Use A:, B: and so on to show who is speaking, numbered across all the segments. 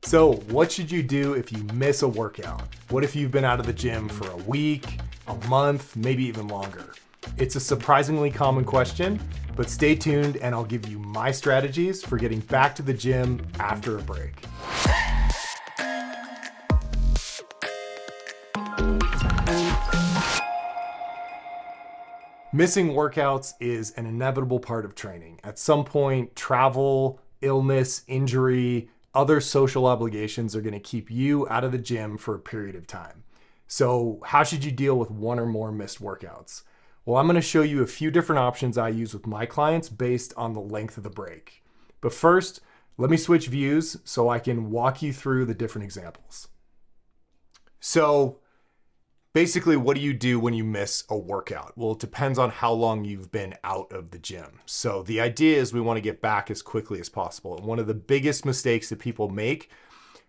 A: So what should you do if you miss a workout? What if you've been out of the gym for a week, a month, maybe even longer? It's a surprisingly common question, but stay tuned and I'll give you my strategies for getting back to the gym after a break. Missing workouts is an inevitable part of training. At some point, travel, illness, injury, other social obligations are going to keep you out of the gym for a period of time. So how should you deal with one or more missed workouts? Well, I'm going to show you a few different options I use with my clients based on the length of the break. But first, let me switch views so I can walk you through the different examples. So basically, what do you do when you miss a workout? Well, it depends on how long you've been out of the gym. So the idea is we want to get back as quickly as possible. And one of the biggest mistakes that people make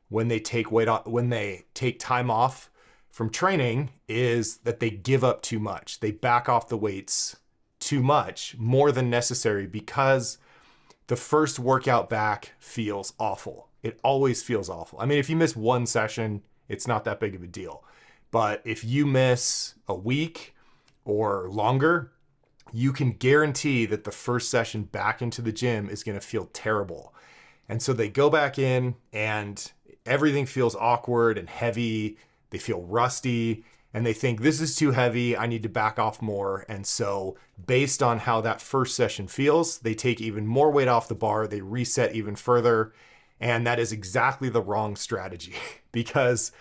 A: when they take time off from training is that they give up too much. They back off the weights too much, more than necessary, because the first workout back feels awful. It always feels awful. I mean, if you miss one session, it's not that big of a deal. But if you miss a week or longer, you can guarantee that the first session back into the gym is going to feel terrible. And so they go back in and everything feels awkward and heavy. They feel rusty and they think this is too heavy. I need to back off more. And so based on how that first session feels, they take even more weight off the bar. They reset even further. And that is exactly the wrong strategy because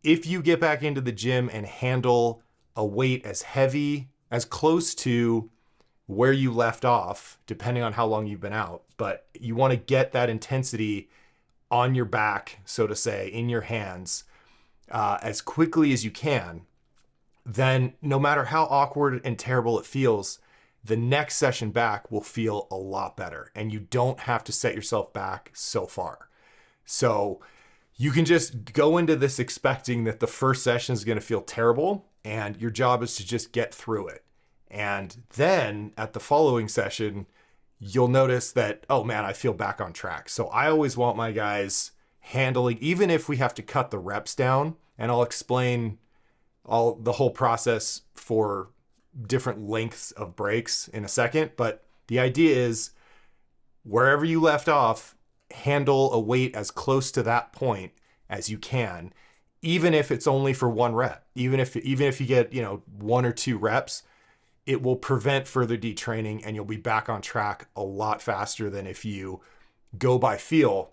A: if you get back into the gym and handle a weight as heavy, as close to where you left off, depending on how long you've been out, but you want to get that intensity on your back, so to say, in your hands, as quickly as you can, then no matter how awkward and terrible it feels, the next session back will feel a lot better and you don't have to set yourself back so far. So you can just go into this expecting that the first session is going to feel terrible and your job is to just get through it. And then at the following session, you'll notice that, oh man, I feel back on track. So I always want my guys handling, even if we have to cut the reps down, and I'll explain the whole process for different lengths of breaks in a second. But the idea is wherever you left off, handle a weight as close to that point as you can, even if it's only for one rep. Even if you get, one or two reps, it will prevent further detraining and you'll be back on track a lot faster than if you go by feel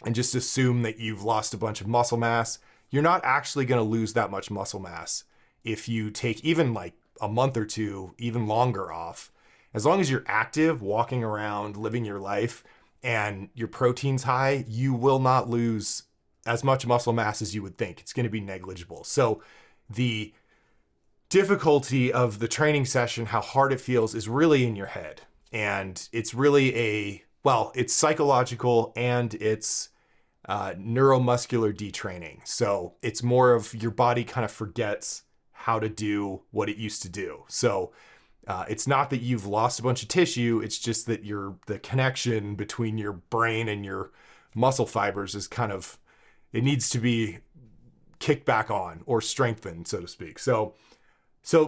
A: and just assume that you've lost a bunch of muscle mass. You're not actually going to lose that much muscle mass if you take even like a month or two, even longer off. As long as you're active, walking around, living your life, and your protein's high, you will not lose as much muscle mass as you would think. It's going to be negligible. So the difficulty of the training session, how hard it feels, is really in your head. And it's really it's psychological and it's neuromuscular detraining. So it's more of your body kind of forgets how to do what it used to do. So it's not that you've lost a bunch of tissue. It's just that the connection between your brain and your muscle fibers is it needs to be kicked back on or strengthened, so to speak. So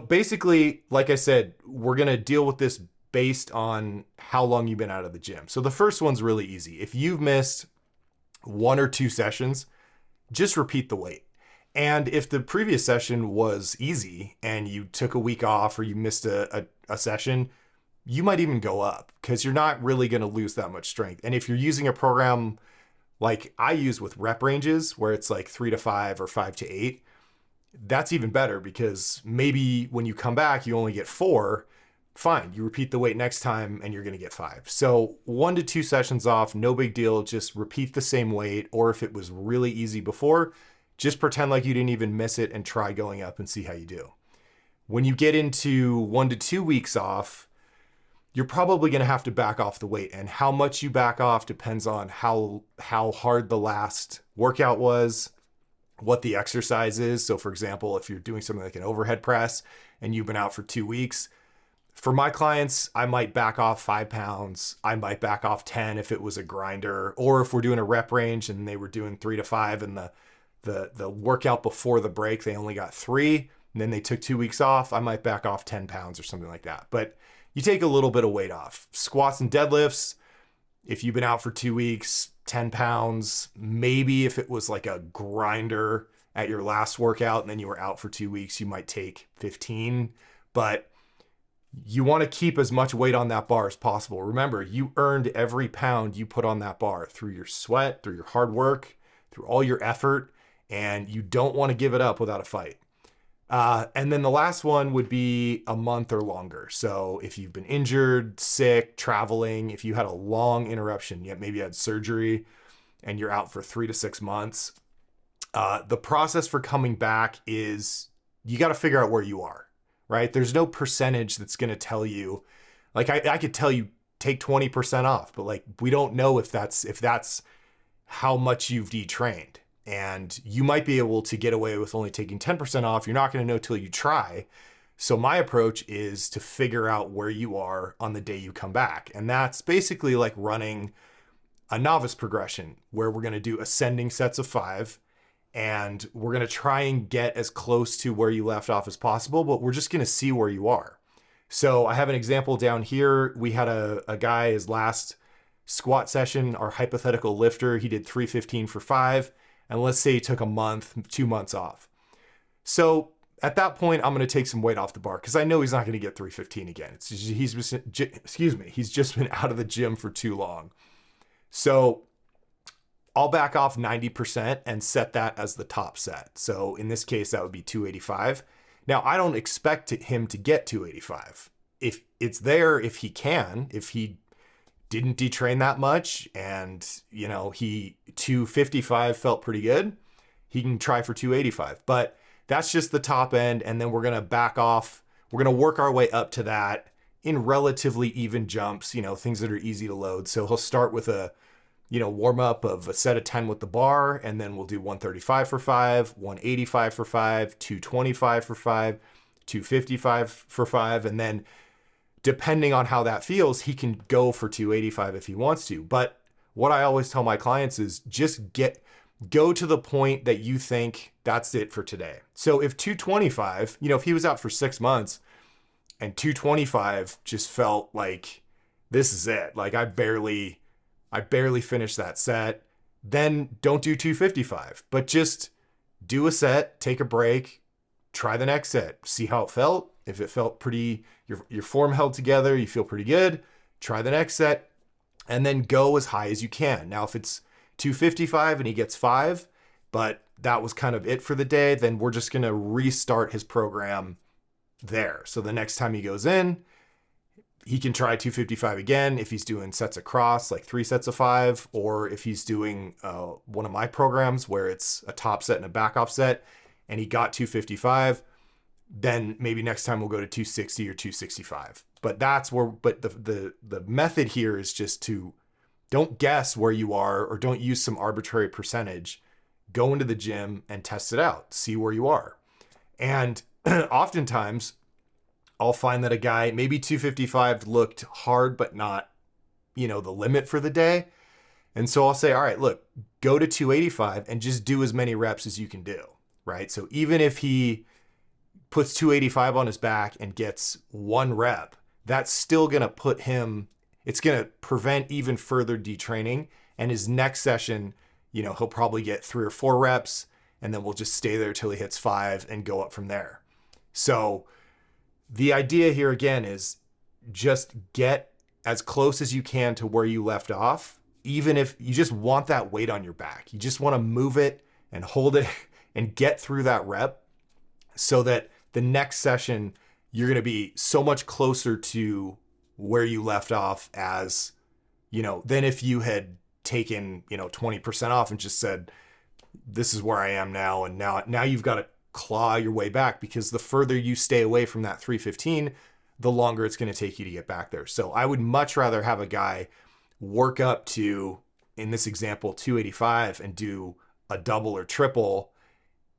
A: basically, like I said, we're going to deal with this based on how long you've been out of the gym. So the first one's really easy. If you've missed one or two sessions, just repeat the weight. And if the previous session was easy and you took a week off or you missed a session, you might even go up because you're not really going to lose that much strength. And if you're using a program like I use with rep ranges, where it's like 3 to 5 or 5 to 8, that's even better because maybe when you come back, you only get 4. Fine, you repeat the weight next time and you're going to get 5. So 1 to 2 sessions off, no big deal. Just repeat the same weight. Or if it was really easy before, just pretend like you didn't even miss it and try going up and see how you do. When you get into 1 to 2 weeks off, you're probably going to have to back off the weight. And how much you back off depends on how hard the last workout was, what the exercise is. So for example, if you're doing something like an overhead press and you've been out for 2 weeks, For my clients, I might back off 5 pounds. I might back off 10 if it was a grinder, or if we're doing a rep range and they were doing 3 to 5 and the workout before the break, they only got 3 and then they took 2 weeks off, I might back off 10 pounds or something like that. But you take a little bit of weight off. Squats and deadlifts, if you've been out for 2 weeks, 10 pounds, maybe if it was like a grinder at your last workout and then you were out for 2 weeks, you might take 15, but you want to keep as much weight on that bar as possible. Remember, you earned every pound you put on that bar through your sweat, through your hard work, through all your effort, and you don't want to give it up without a fight. And then the last one would be a month or longer. So if you've been injured, sick, traveling, if you had a long interruption, yet maybe you had surgery and you're out for 3 to 6 months, the process for coming back is you got to figure out where you are. Right? There's no percentage that's going to tell you, like I could tell you take 20% off, but like we don't know if that's how much you've detrained. And you might be able to get away with only taking 10% off. You're not going to know till you try. So my approach is to figure out where you are on the day you come back. And that's basically like running a novice progression where we're going to do ascending sets of 5. And we're going to try and get as close to where you left off as possible, but we're just going to see where you are. So I have an example down here. We had a guy, his last squat session, our hypothetical lifter, he did 315 for 5. And let's say he took a month, 2 months off. So at that point, I'm going to take some weight off the bar because I know he's not going to get 315 again. It's just, he's just been out of the gym for too long. So I'll back off 90% and set that as the top set. So in this case, that would be 285. Now, I don't expect him to get 285. If it's there, if he didn't detrain that much and, you know, 255 felt pretty good, he can try for 285. But that's just the top end. And then we're going to back off. We're going to work our way up to that in relatively even jumps, you know, things that are easy to load. So he'll start with a warm up of a set of 10 with the bar, and then we'll do 135 for 5, 185 for 5, 225 for 5, 255 for 5. And then depending on how that feels, he can go for 285 if he wants to. But what I always tell my clients is just go to the point that you think that's it for today. So if 225, if he was out for 6 months and 225 just felt like this is it, like I barely finished that set, then don't do 255, but just do a set, take a break, try the next set, see how it felt. If it felt pretty, your form held together, you feel pretty good, try the next set, and then go as high as you can. Now, if it's 255 and he gets 5, but that was kind of it for the day, then we're just going to restart his program there. So the next time he goes in, he can try 255 again if he's doing sets across, like 3 sets of 5, or if he's doing one of my programs where it's a top set and a back off set and he got 255, then maybe next time we'll go to 260 or 265. But the method here is just to don't guess where you are or don't use some arbitrary percentage. Go into the gym and test it out, see where you are. And oftentimes I'll find that a guy, maybe 255 looked hard, but not, the limit for the day. And so I'll say, all right, look, go to 285 and just do as many reps as you can do, right? So even if he puts 285 on his back and gets 1 rep, that's still going to put him, it's going to prevent even further detraining. And his next session, he'll probably get 3 or 4 reps, and then we'll just stay there till he hits 5 and go up from there. So the idea here again is just get as close as you can to where you left off, even if you just want that weight on your back. You just want to move it and hold it and get through that rep so that the next session, you're going to be so much closer to where you left off as, than if you had taken, 20% off and just said, this is where I am now. And now you've got to claw your way back, because the further you stay away from that 315, the longer it's going to take you to get back there. So I would much rather have a guy work up to, in this example, 285 and do a double or triple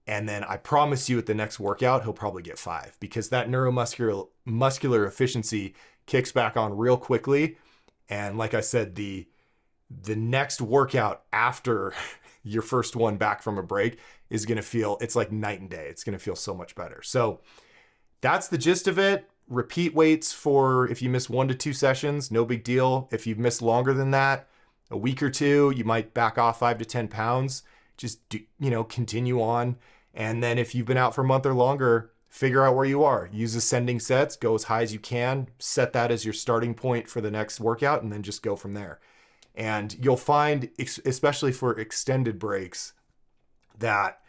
A: And then I promise you at the next workout, he'll probably get 5 because that muscular efficiency kicks back on real quickly. And like I said, the next workout after your first one back from a break is going to feel, it's like night and day. It's going to feel so much better. So that's the gist of it. Repeat weights for if you miss 1 to 2 sessions, no big deal. If you've missed longer than that, a week or two, you might back off 5 to 10 pounds. Just do, continue on. And then if you've been out for a month or longer, figure out where you are. Use ascending sets, go as high as you can, set that as your starting point for the next workout, and then just go from there. And you'll find, especially for extended breaks, that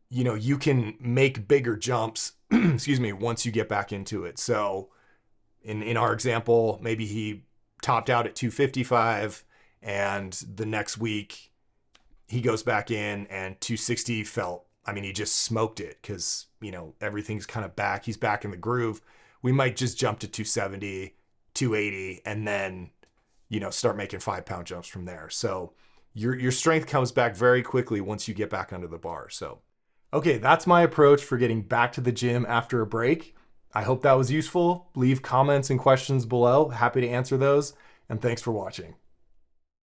A: you can make bigger jumps, excuse me, once you get back into it. So in our example, maybe he topped out at 255 and the next week he goes back in and 260 he just smoked it because, everything's kind of back. He's back in the groove. We might just jump to 270, 280, and then, start making 5-pound jumps from there. So your strength comes back very quickly once you get back under the bar. So, okay, that's my approach for getting back to the gym after a break. I hope that was useful. Leave comments and questions below. Happy to answer those. And thanks for watching.